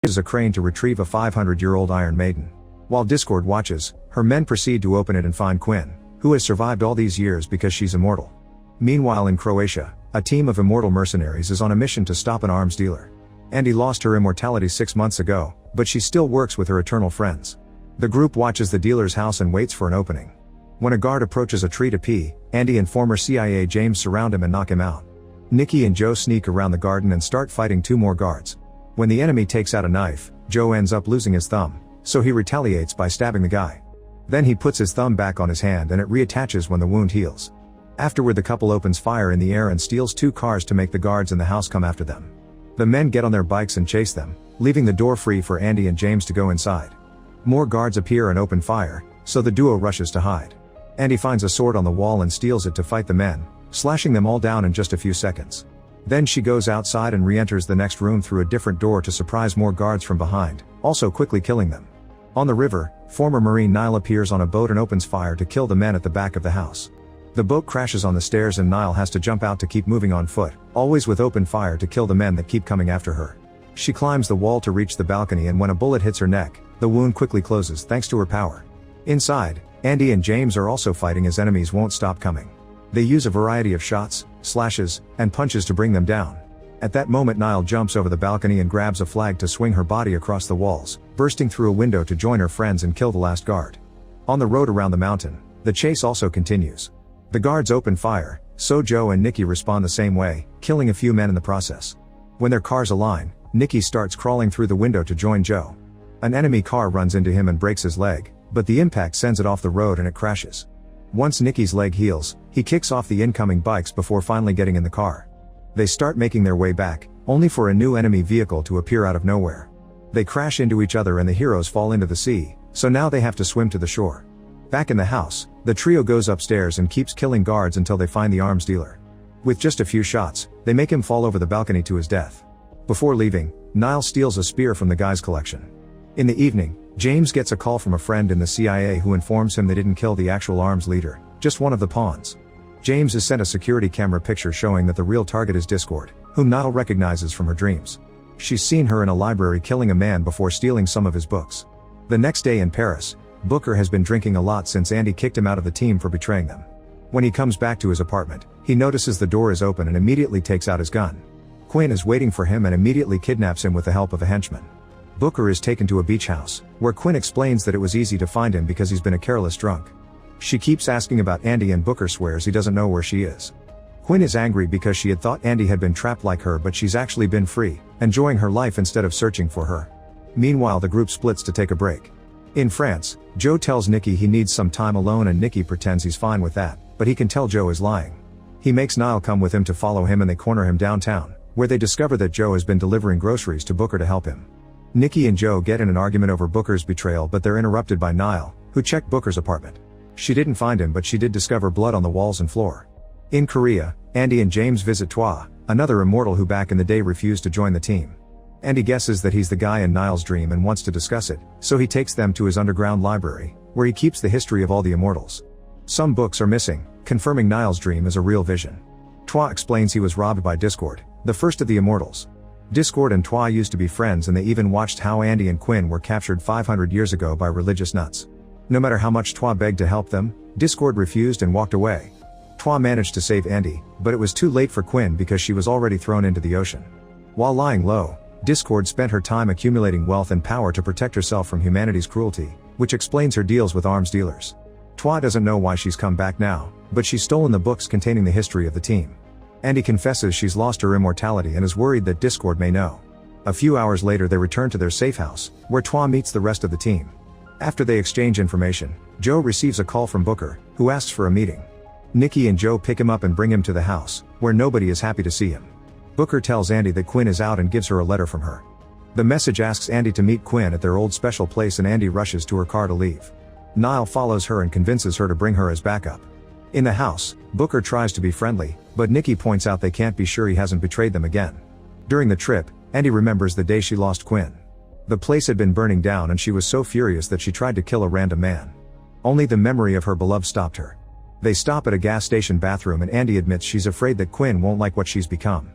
uses a crane to retrieve a 500-year-old Iron Maiden. While Discord watches, her men proceed to open it and find Quinn, who has survived all these years because she's immortal. Meanwhile in Croatia, a team of immortal mercenaries is on a mission to stop an arms dealer. Andy lost her immortality 6 months ago, but she still works with her eternal friends. The group watches the dealer's house and waits for an opening. When a guard approaches a tree to pee, Andy and former CIA James surround him and knock him out. Nikki and Joe sneak around the garden and start fighting 2 more guards. When the enemy takes out a knife, Joe ends up losing his thumb, so he retaliates by stabbing the guy. Then he puts his thumb back on his hand and it reattaches when the wound heals. Afterward the couple opens fire in the air and steals 2 cars to make the guards in the house come after them. The men get on their bikes and chase them, leaving the door free for Andy and James to go inside. More guards appear and open fire, so the duo rushes to hide. Andy finds a sword on the wall and steals it to fight the men, slashing them all down in just a few seconds. Then she goes outside and re-enters the next room through a different door to surprise more guards from behind, also quickly killing them. On the river, former Marine Niall appears on a boat and opens fire to kill the men at the back of the house. The boat crashes on the stairs and Niall has to jump out to keep moving on foot, always with open fire to kill the men that keep coming after her. She climbs the wall to reach the balcony and when a bullet hits her neck, the wound quickly closes thanks to her power. Inside, Andy and James are also fighting as enemies won't stop coming. They use a variety of shots, slashes, and punches to bring them down. At that moment Niall jumps over the balcony and grabs a flag to swing her body across the walls, bursting through a window to join her friends and kill the last guard. On the road around the mountain, the chase also continues. The guards open fire, so Joe and Nikki respond the same way, killing a few men in the process. When their cars align, Nikki starts crawling through the window to join Joe. An enemy car runs into him and breaks his leg, but the impact sends it off the road and it crashes. Once Nikki's leg heals, he kicks off the incoming bikes before finally getting in the car. They start making their way back, only for a new enemy vehicle to appear out of nowhere. They crash into each other and the heroes fall into the sea, so now they have to swim to the shore. Back in the house, the trio goes upstairs and keeps killing guards until they find the arms dealer. With just a few shots, they make him fall over the balcony to his death. Before leaving, Niall steals a spear from the guy's collection. In the evening, James gets a call from a friend in the CIA who informs him they didn't kill the actual arms leader, just one of the pawns. James is sent a security camera picture showing that the real target is Discord, whom Niall recognizes from her dreams. She's seen her in a library killing a man before stealing some of his books. The next day in Paris, Booker has been drinking a lot since Andy kicked him out of the team for betraying them. When he comes back to his apartment, he notices the door is open and immediately takes out his gun. Quinn is waiting for him and immediately kidnaps him with the help of a henchman. Booker is taken to a beach house, where Quinn explains that it was easy to find him because he's been a careless drunk. She keeps asking about Andy and Booker swears he doesn't know where she is. Quinn is angry because she had thought Andy had been trapped like her but she's actually been free, enjoying her life instead of searching for her. Meanwhile the group splits to take a break. In France, Joe tells Nikki he needs some time alone and Nikki pretends he's fine with that, but he can tell Joe is lying. He makes Niall come with him to follow him and they corner him downtown, where they discover that Joe has been delivering groceries to Booker to help him. Nikki and Joe get in an argument over Booker's betrayal but they're interrupted by Niall, who checked Booker's apartment. She didn't find him but she did discover blood on the walls and floor. In Korea, Andy and James visit Twa, another immortal who back in the day refused to join the team. Andy guesses that he's the guy in Niall's dream and wants to discuss it, so he takes them to his underground library, where he keeps the history of all the immortals. Some books are missing, confirming Niall's dream is a real vision. Twa explains he was robbed by Discord, the first of the immortals. Discord and Twa used to be friends and they even watched how Andy and Quinn were captured 500 years ago by religious nuts. No matter how much Twa begged to help them, Discord refused and walked away. Twa managed to save Andy, but it was too late for Quinn because she was already thrown into the ocean. While lying low, Discord spent her time accumulating wealth and power to protect herself from humanity's cruelty, which explains her deals with arms dealers. Twa doesn't know why she's come back now, but she's stolen the books containing the history of the team. Andy confesses she's lost her immortality and is worried that Discord may know. A few hours later they return to their safe house, where Twa meets the rest of the team. After they exchange information, Joe receives a call from Booker, who asks for a meeting. Nikki and Joe pick him up and bring him to the house, where nobody is happy to see him. Booker tells Andy that Quinn is out and gives her a letter from her. The message asks Andy to meet Quinn at their old special place and Andy rushes to her car to leave. Niall follows her and convinces her to bring her as backup. In the house, Booker tries to be friendly, but Nikki points out they can't be sure he hasn't betrayed them again. During the trip, Andy remembers the day she lost Quinn. The place had been burning down and she was so furious that she tried to kill a random man. Only the memory of her beloved stopped her. They stop at a gas station bathroom and Andy admits she's afraid that Quinn won't like what she's become.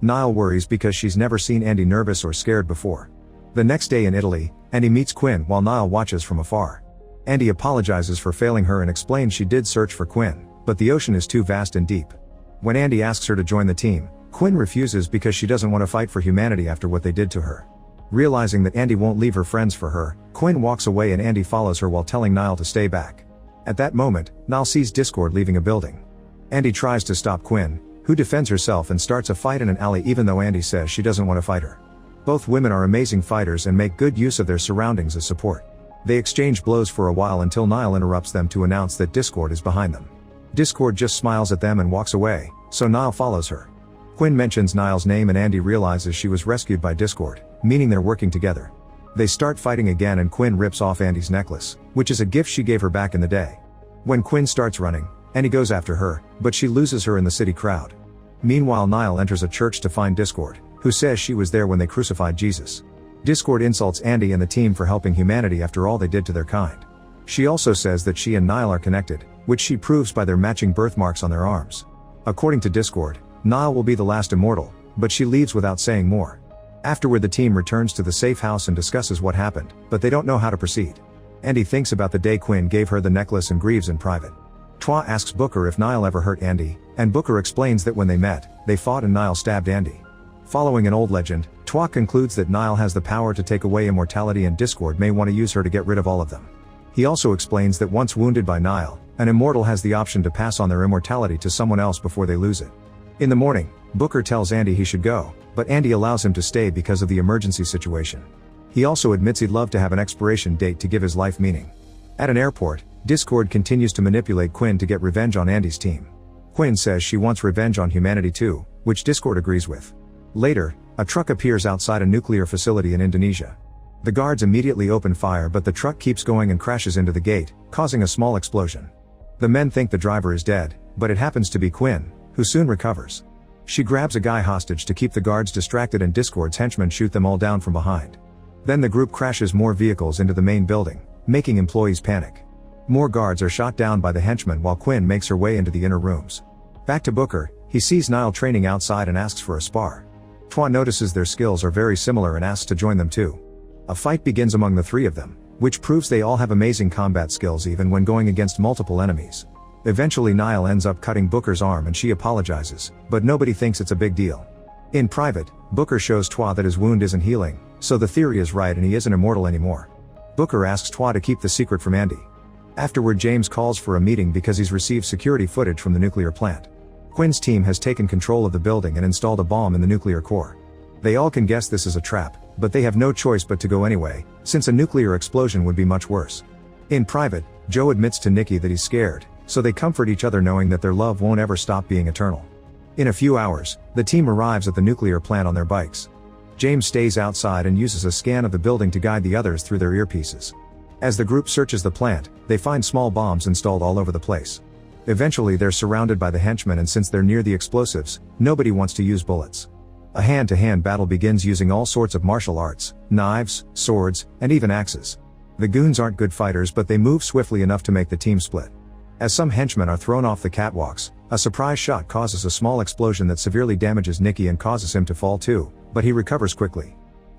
Niall worries because she's never seen Andy nervous or scared before. The next day in Italy, Andy meets Quinn while Niall watches from afar. Andy apologizes for failing her and explains she did search for Quinn, but the ocean is too vast and deep. When Andy asks her to join the team, Quinn refuses because she doesn't want to fight for humanity after what they did to her. Realizing that Andy won't leave her friends for her, Quinn walks away and Andy follows her while telling Niall to stay back. At that moment, Niall sees Discord leaving a building. Andy tries to stop Quinn, who defends herself and starts a fight in an alley even though Andy says she doesn't want to fight her. Both women are amazing fighters and make good use of their surroundings as support. They exchange blows for a while until Niall interrupts them to announce that Discord is behind them. Discord just smiles at them and walks away, so Niall follows her. Quinn mentions Niall's name and Andy realizes she was rescued by Discord, meaning they're working together. They start fighting again and Quinn rips off Andy's necklace, which is a gift she gave her back in the day. When Quinn starts running, Andy goes after her, but she loses her in the city crowd. Meanwhile, Niall enters a church to find Discord, who says she was there when they crucified Jesus. Discord insults Andy and the team for helping humanity after all they did to their kind. She also says that she and Niall are connected, which she proves by their matching birthmarks on their arms. According to Discord, Niall will be the last immortal, but she leaves without saying more. Afterward, the team returns to the safe house and discusses what happened, but they don't know how to proceed. Andy thinks about the day Quinn gave her the necklace and grieves in private. Twa asks Booker if Niall ever hurt Andy, and Booker explains that when they met, they fought and Niall stabbed Andy. Following an old legend, Twa concludes that Niall has the power to take away immortality and Discord may want to use her to get rid of all of them. He also explains that once wounded by Niall, an immortal has the option to pass on their immortality to someone else before they lose it. In the morning, Booker tells Andy he should go, but Andy allows him to stay because of the emergency situation. He also admits he'd love to have an expiration date to give his life meaning. At an airport, Discord continues to manipulate Quinn to get revenge on Andy's team. Quinn says she wants revenge on humanity too, which Discord agrees with. Later, a truck appears outside a nuclear facility in Indonesia. The guards immediately open fire but the truck keeps going and crashes into the gate, causing a small explosion. The men think the driver is dead, but it happens to be Quinn, who soon recovers. She grabs a guy hostage to keep the guards distracted and Discord's henchmen shoot them all down from behind. Then the group crashes more vehicles into the main building, making employees panic. More guards are shot down by the henchmen while Quinn makes her way into the inner rooms. Back to Booker, he sees Niall training outside and asks for a spar. Twa notices their skills are very similar and asks to join them too. A fight begins among the three of them, which proves they all have amazing combat skills even when going against multiple enemies. Eventually Niall ends up cutting Booker's arm and she apologizes, but nobody thinks it's a big deal. In private, Booker shows Twa that his wound isn't healing, so the theory is right and he isn't immortal anymore. Booker asks Twa to keep the secret from Andy. Afterward, James calls for a meeting because he's received security footage from the nuclear plant. Quinn's team has taken control of the building and installed a bomb in the nuclear core. They all can guess this is a trap, but they have no choice but to go anyway, since a nuclear explosion would be much worse. In private, Joe admits to Nikki that he's scared, so they comfort each other knowing that their love won't ever stop being eternal. In a few hours, the team arrives at the nuclear plant on their bikes. James stays outside and uses a scan of the building to guide the others through their earpieces. As the group searches the plant, they find small bombs installed all over the place. Eventually they're surrounded by the henchmen and since they're near the explosives, nobody wants to use bullets. A hand-to-hand battle begins using all sorts of martial arts, knives, swords, and even axes. The goons aren't good fighters but they move swiftly enough to make the team split. As some henchmen are thrown off the catwalks, a surprise shot causes a small explosion that severely damages Nikki and causes him to fall too, but he recovers quickly.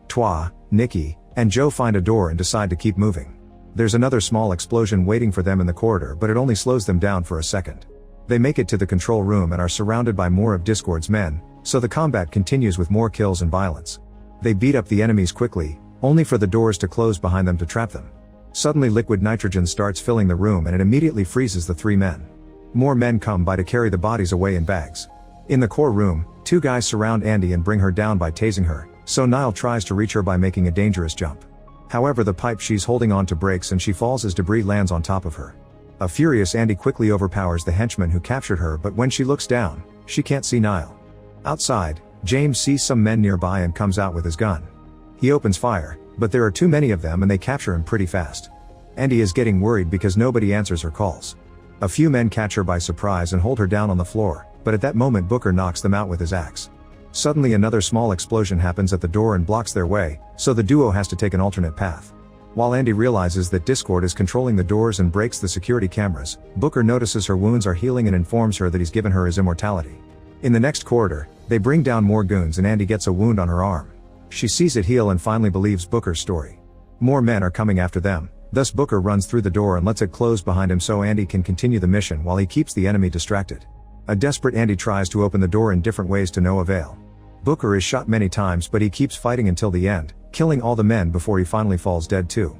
Twa, Nikki, and Joe find a door and decide to keep moving. There's another small explosion waiting for them in the corridor but it only slows them down for a second. They make it to the control room and are surrounded by more of Discord's men, so the combat continues with more kills and violence. They beat up the enemies quickly, only for the doors to close behind them to trap them. Suddenly liquid nitrogen starts filling the room and it immediately freezes the three men. More men come by to carry the bodies away in bags. In the core room, two guys surround Andy and bring her down by tasing her, so Niall tries to reach her by making a dangerous jump. However, the pipe she's holding on to breaks and she falls as debris lands on top of her. A furious Andy quickly overpowers the henchman who captured her but when she looks down, she can't see Niall. Outside, James sees some men nearby and comes out with his gun. He opens fire, but there are too many of them and they capture him pretty fast. Andy is getting worried because nobody answers her calls. A few men catch her by surprise and hold her down on the floor, but at that moment Booker knocks them out with his axe. Suddenly another small explosion happens at the door and blocks their way, so the duo has to take an alternate path. While Andy realizes that Discord is controlling the doors and breaks the security cameras, Booker notices her wounds are healing and informs her that he's given her his immortality. In the next corridor, they bring down more goons and Andy gets a wound on her arm. She sees it heal and finally believes Booker's story. More men are coming after them, thus Booker runs through the door and lets it close behind him so Andy can continue the mission while he keeps the enemy distracted. A desperate Andy tries to open the door in different ways to no avail. Booker is shot many times but he keeps fighting until the end, killing all the men before he finally falls dead too.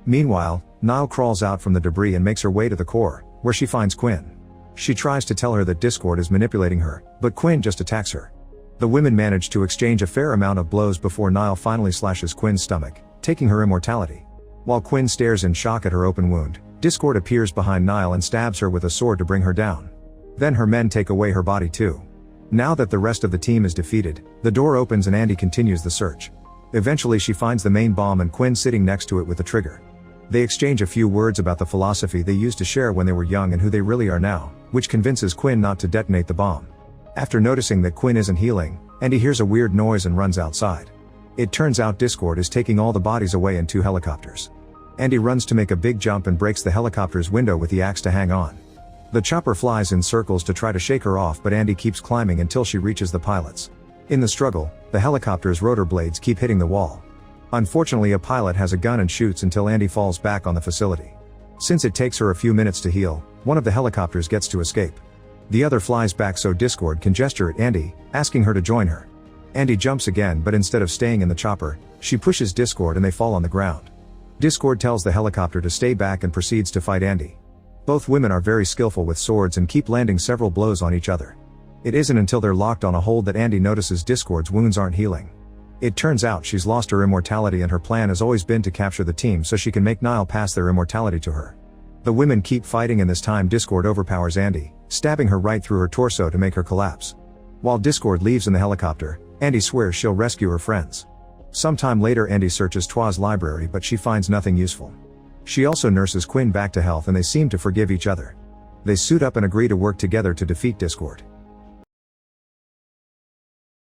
Meanwhile, Nile crawls out from the debris and makes her way to the core, where she finds Quinn. She tries to tell her that Discord is manipulating her, but Quinn just attacks her. The women manage to exchange a fair amount of blows before Nile finally slashes Quinn's stomach, taking her immortality. While Quinn stares in shock at her open wound, Discord appears behind Nile and stabs her with a sword to bring her down. Then her men take away her body too. Now that the rest of the team is defeated, the door opens and Andy continues the search. Eventually she finds the main bomb and Quinn sitting next to it with the trigger. They exchange a few words about the philosophy they used to share when they were young and who they really are now, which convinces Quinn not to detonate the bomb. After noticing that Quinn isn't healing, Andy hears a weird noise and runs outside. It turns out Discord is taking all the bodies away in 2 helicopters. Andy runs to make a big jump and breaks the helicopter's window with the axe to hang on. The chopper flies in circles to try to shake her off but Andy keeps climbing until she reaches the pilots. In the struggle, the helicopter's rotor blades keep hitting the wall. Unfortunately a pilot has a gun and shoots until Andy falls back on the facility. Since it takes her a few minutes to heal, one of the helicopters gets to escape. The other flies back so Discord can gesture at Andy, asking her to join her. Andy jumps again but instead of staying in the chopper, she pushes Discord and they fall on the ground. Discord tells the helicopter to stay back and proceeds to fight Andy. Both women are very skillful with swords and keep landing several blows on each other. It isn't until they're locked on a hold that Andy notices Discord's wounds aren't healing. It turns out she's lost her immortality and her plan has always been to capture the team so she can make Nile pass their immortality to her. The women keep fighting and this time Discord overpowers Andy, stabbing her right through her torso to make her collapse. While Discord leaves in the helicopter, Andy swears she'll rescue her friends. Sometime later Andy searches Twa's library but she finds nothing useful. She also nurses Quinn back to health and they seem to forgive each other. They suit up and agree to work together to defeat Discord.